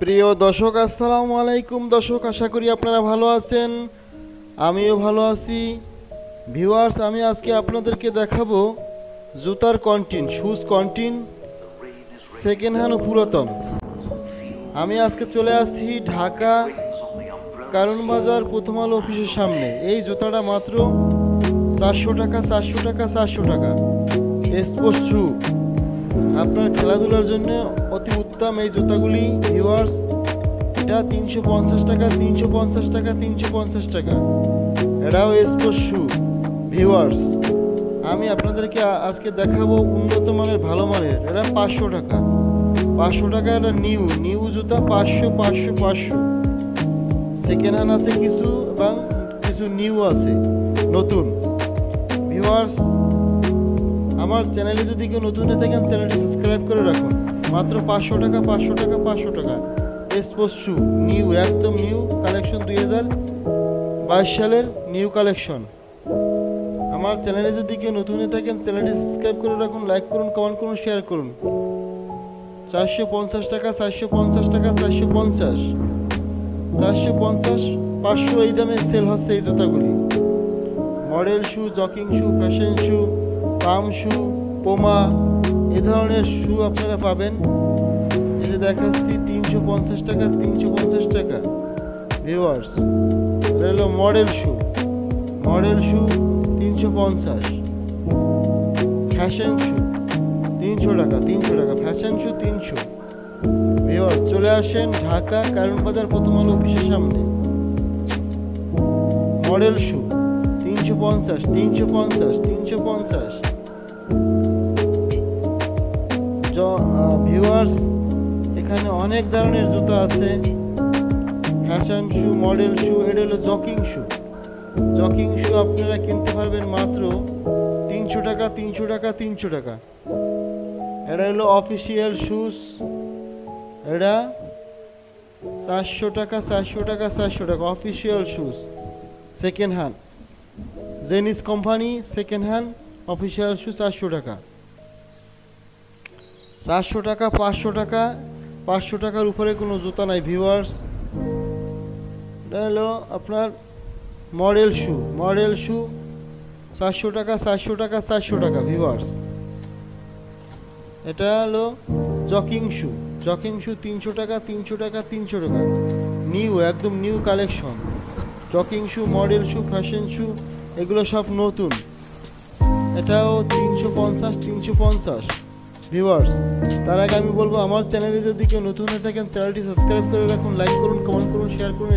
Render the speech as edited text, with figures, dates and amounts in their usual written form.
প্রিয় দর্শক, আসসালামু আলাইকুম। দর্শক, আশা করি আপনারা ভালো আছেন, আমিও ভালো আছি। ভিউয়ার্স, আমি আজকে আপনাদেরকে দেখাবো জুতার কন্টিন, শুজ কন্টিন, সেকেন্ড হ্যান্ড ও পুরাতন। আমি আজকে চলে আসছি ঢাকা কারণ বাজার প্রথম আলো অফিসের সামনে। এই জুতাটা মাত্র 400 টাকা, 400 টাকা, 400 টাকা। স্পোর্টস শু, আপনার খেলাধুলার জন্য অতি উত্তম এই জুতাগুলি। ভিউয়ার্স, এটা 350 টাকা, 350 টাকা, 350 টাকা। এটাও স্পোর্টস শু। ভিউয়ার্স, আমি আপনাদেরকে আজকে দেখাবো উন্নত মানের, ভালো মানের। এটা 500 টাকা, 500 টাকা। এটা নিউ জুতা। 500, 500, 500। সেকেন্ড হ্যান্ড আছে কিছু এবং কিছু নিউ আছে, নতুন। ভিউয়ার্স, আমার চ্যানেলে যদি কেউ নতুন হয়ে থাকেন, চ্যানেলটি সাবস্ক্রাইব করে রাখুন। মাত্র 500 টাকা, 500 টাকা, 500 টাকা। স্পোর্টস শু, নিউ, একদম নিউ কালেকশন, 2022 সালের নিউ কালেকশন। আমার চ্যানেলে যদি কেউ নতুন হয়ে থাকেন, চ্যানেলটি সাবস্ক্রাইব করে রাখুন, লাইক করুন, কমেন্ট করুন, শেয়ার করুন। 450 টাকা, 450 টাকা, 450, 450, 500 এই দামে সেল হচ্ছে এই জুতাগুলি। মডেল শু, জকিং শু, ফ্যাশন শু, পাম শু, পোমা, এ ধরনের শু আপনারা পাবেন। এই যে দেখাচ্ছি 350 টাকা, 350 টাকা। ভিউয়ার্স, এটা হলো মডেল শু, 350। ফ্যাশন শু 300 টাকা, 300 টাকা। ফ্যাশন শু 300। ভিউয়ার্স, চলে আসেন ঢাকা কারণ বাজার প্রথম আলো অফিসের সামনে। মডেল শু 350, 350, 350। ভিউয়ার্স, এখানে অনেক ধরনের জুতা আছে। ফ্যাশন শু, মডেল শু। এটা হলো জকিং শু। জকিং শু আপনারা কিনতে পারবেন মাত্র 300 টাকা, 300 টাকা, 300 টাকা। এটা হলো অফিসিয়াল শুজ। এটা 400 টাকা, 400 টাকা, 400 টাকা। অফিসিয়াল শুজ, সেকেন্ড হ্যান্ড, জেনিস কোম্পানি, সেকেন্ড হ্যান্ড অফিসিয়াল শু, 400 টাকা, 400 টাকা, 500 টাকা। 500 টাকার উপরে কোনো জুতা নাই। ভিউয়ার্স, এটা হলো আপনার মডেল শু, 400 টাকা, 400 টাকা, 400 টাকা। ভিউয়ার্স, এটা হলো জকিং শু, 300 টাকা, 300 টাকা, 300 টাকা। নিউ, একদম নিউ কালেকশন। জকিং শু, মডেল শু, ফ্যাশন শু, এগুলো সব নতুন। এটাও 350, 350। ভিউয়ার্স, তার আগে আমি বলবো, আমার চ্যানেলে যদি কেউ নতুন হয়ে থাকেন, চ্যানেলটি সাবস্ক্রাইব করে রাখুন, লাইক করুন, কমেন্ট করুন, শেয়ার করুন।